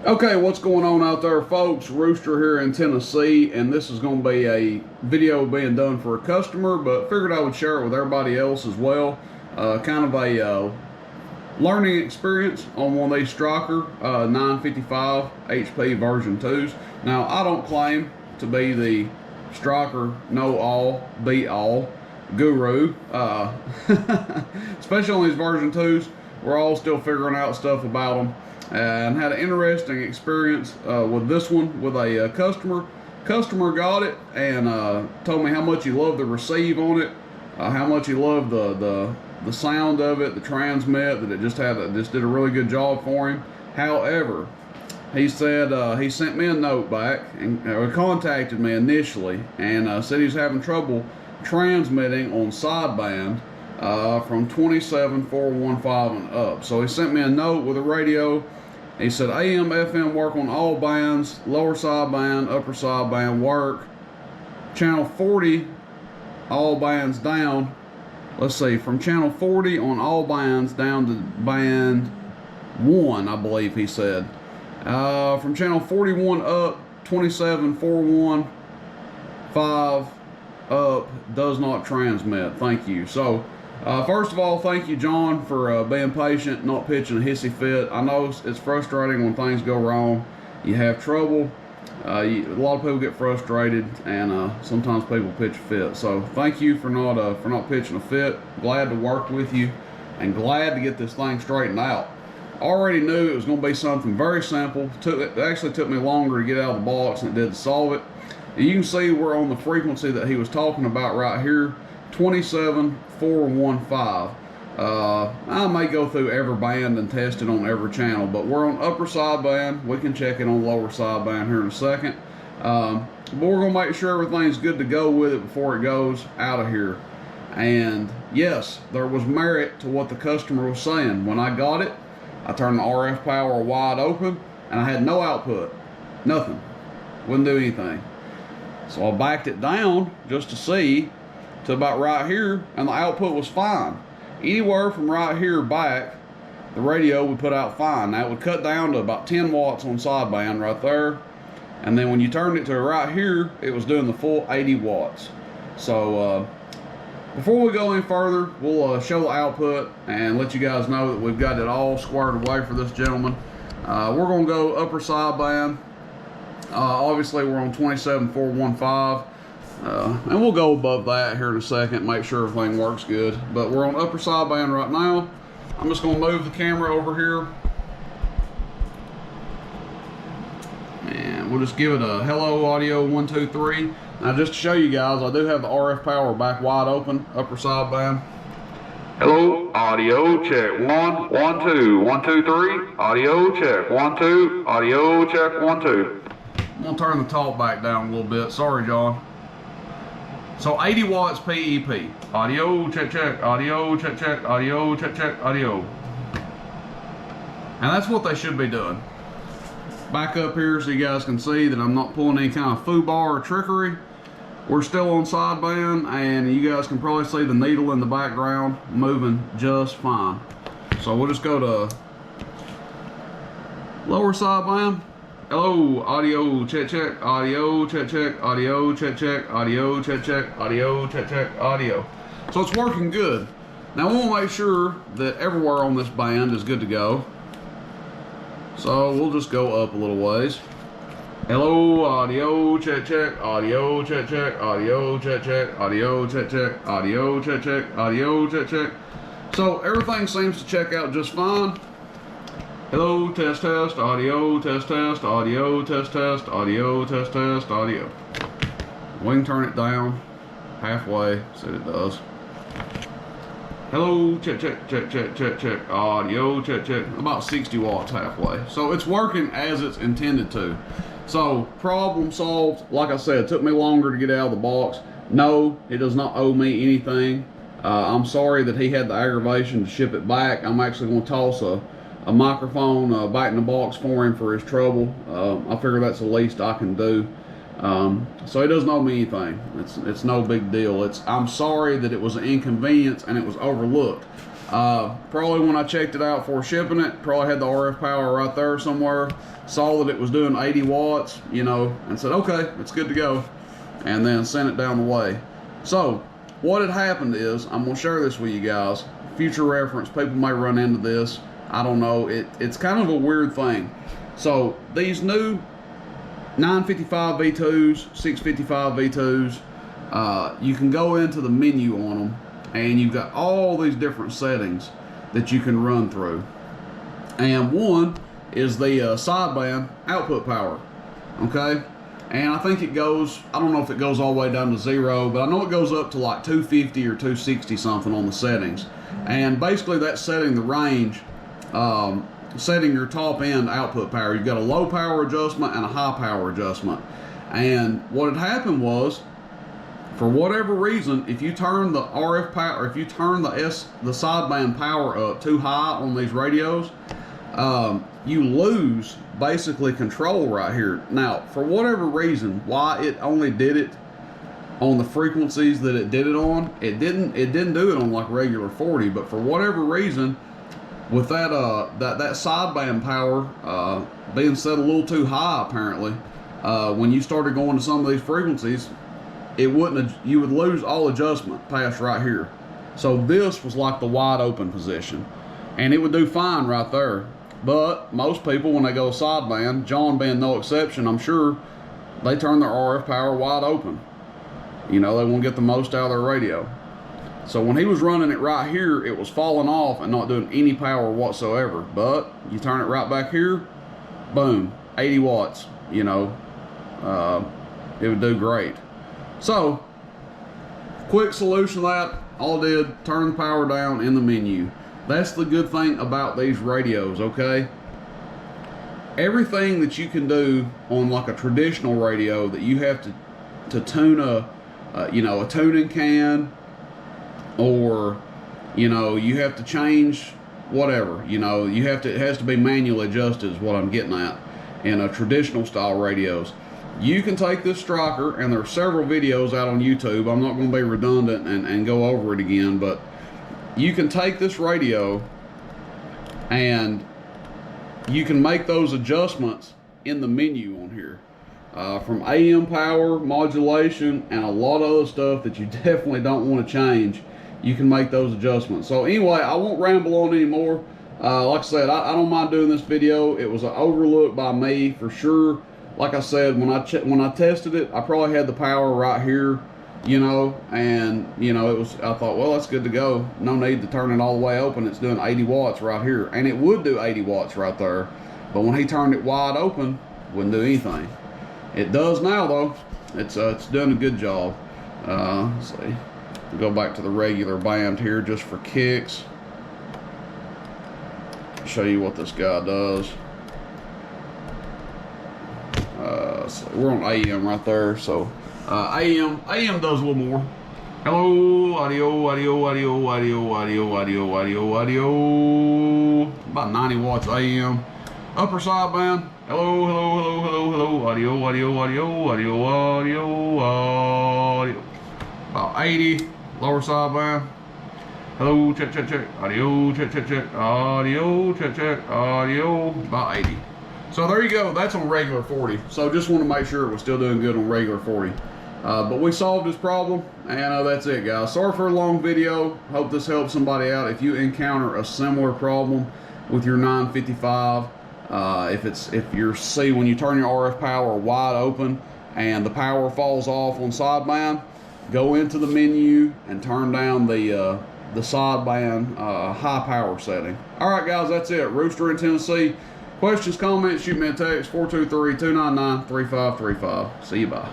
Okay, what's going on out there, folks? Rooster here in Tennessee, and this is going to be a video being done for a customer, but figured I would share it with everybody else as well. Kind of a learning experience on one of these Striker 955 HP version 2s. Now, I don't claim to be the Striker know-all, be-all guru, especially on these version 2s. We're all still figuring out stuff about them. And had an interesting experience with this one with a customer. Customer got it and told me how much he loved the receive on it, how much he loved the sound of it, the transmit, that it just did a really good job for him. However, he said he sent me a note back and contacted me initially and said he's having trouble transmitting on sideband from 27415 and up. So he sent me a note with a radio. He said AM, FM work on all bands, lower sideband, upper sideband work. Channel 40, all bands down. Let's see, from channel 40 on all bands down to band 1, I believe he said. From channel 41 up, 27415 up does not transmit. Thank you. So first of all, thank you, John, for being patient, not pitching a hissy fit. I know it's frustrating when things go wrong. You have trouble. A lot of people get frustrated, and sometimes people pitch a fit. So thank you for not pitching a fit. Glad to work with you, and glad to get this thing straightened out. Already knew it was going to be something very simple. It actually took me longer to get out of the box than it did to solve it. You can see we're on the frequency that he was talking about right here. 27415. I may go through every band and test it on every channel, but we're on upper sideband. We can check it on lower sideband here in a second. But we're going to make sure everything's good to go with it before it goes out of here. And yes, there was merit to what the customer was saying. When I got it, I turned the RF power wide open and I had no output. Nothing. Wouldn't do anything. So I backed it down just to see to about right here, and the output was fine. Anywhere from right here back, the radio would put out fine. Now it would cut down to about 10 watts on sideband right there, and then when you turned it to right here, it was doing the full 80 watts. So before we go any further, we'll show the output and let you guys know that we've got it all squared away for this gentleman. We're going to go upper sideband. Obviously we're on 27415. And we'll go above that here in a second, make sure everything works good. But we're on upper sideband right now. I'm just going to move the camera over here. And we'll just give it a hello audio 1 2 3. Now just to show you guys, I do have the RF power back wide open, upper sideband. Hello, audio check 1 1 2 1 2 3. Audio check 1 2. Audio check 1 2. I'm going to turn the talk back down a little bit. Sorry, John. So 80 watts PEP. Audio, check, check, audio, check, check, audio, check, check, audio. And that's what they should be doing. Back up here so you guys can see that I'm not pulling any kind of foobar or trickery. We're still on sideband, and you guys can probably see the needle in the background moving just fine. So we'll just go to lower sideband. Hello, audio, check, check, audio, check, check, audio, check, check, audio, check, check, audio, check, check, audio. So it's working good. Now I want to make sure that everywhere on this band is good to go. So we'll just go up a little ways. Hello, audio, check, check, audio, check, check, audio, check, check, audio, check, check, audio, check, check, audio, check, check. So everything seems to check out just fine. Hello, test, test, audio, test, test, audio, test, test, audio, test, test, audio. We can turn it down halfway, so it does. Hello, check, check, check, check, check, check, audio, check, check, about 60 watts halfway. So it's working as it's intended to. So problem solved. Like I said, it took me longer to get out of the box. No, he does not owe me anything. I'm sorry that he had the aggravation to ship it back. I'm actually going to toss a microphone back in the box for him for his trouble. I figure that's the least I can do. So he doesn't owe me anything. It's no big deal. I'm sorry that it was an inconvenience and it was overlooked. Probably when I checked it out before shipping it, probably had the RF power right there somewhere, saw that it was doing 80 watts, you know, and said, okay, it's good to go, and then sent it down the way. So what had happened is, I'm going to share this with you guys, future reference, people may run into this, I don't know, it's kind of a weird thing. So these new 955 V2s, 655 V2s, you can go into the menu on them, and you've got all these different settings that you can run through. And one is the sideband output power, okay? And I think it goes, I don't know if it goes all the way down to 0, but I know it goes up to like 250 or 260 something on the settings. And basically that's setting the range, setting your top end output power. You've got a low power adjustment and a high power adjustment. And what had happened was, for whatever reason, if you turn the RF power, or if you turn the sideband power up too high on these radios, you lose basically control right here. Now, for whatever reason, why it only did it on the frequencies that it did it on, it didn't do it on like regular 40. But for whatever reason, with that that sideband power being set a little too high, apparently, when you started going to some of these frequencies, it wouldn't, you would lose all adjustment past right here. So this was like the wide open position, and it would do fine right there. But most people, when they go sideband, John being no exception, I'm sure, they turn their RF power wide open. You know, they want to get the most out of their radio. So when he was running it right here, it was falling off and not doing any power whatsoever. But you turn it right back here, boom, 80 watts, you know, it would do great. So, quick solution to that, all I did, turn the power down in the menu. That's the good thing about these radios, okay? Everything that you can do on like a traditional radio that you have to tune you know, a tuning can, or, you know, you have to change whatever, you know, you have to, it has to be manually adjusted is what I'm getting at in a traditional style radios. You can take this striker, and there are several videos out on YouTube. I'm not going to be redundant and go over it again, but you can take this radio and you can make those adjustments in the menu on here. From AM power, modulation, and a lot of other stuff that you definitely don't want to change, you can make those adjustments. So anyway, I won't ramble on anymore. Like I said, I don't mind doing this video. It was an overlook by me for sure. Like I said, when I tested it, I probably had the power right here, you know, and you know, I thought, well, that's good to go. No need to turn it all the way open. It's doing 80 watts right here, and it would do 80 watts right there. But when he turned it wide open, wouldn't do anything. It does now though. It's doing a good job. Let's see. We'll go back to the regular band here just for kicks. Show you what this guy does. So we're on AM right there, so AM does a little more. Hello, audio. About 90 watts AM. Upper sideband. Hello. Audio. About 80. Lower sideband. Hello, check. Audio, check. Audio, check. Audio. About 80. So there you go, that's on regular 40. So just want to make sure it was still doing good on regular 40. But we solved this problem, and that's it, guys. Sorry for a long video. Hope this helps somebody out. If you encounter a similar problem with your 955, if you're when you turn your RF power wide open and the power falls off on sideband, go into the menu and turn down the sideband high power setting. All right, guys, that's it. Rooster in Tennessee. Questions, comments, shoot me a text, 423-299-3535. See you, bye.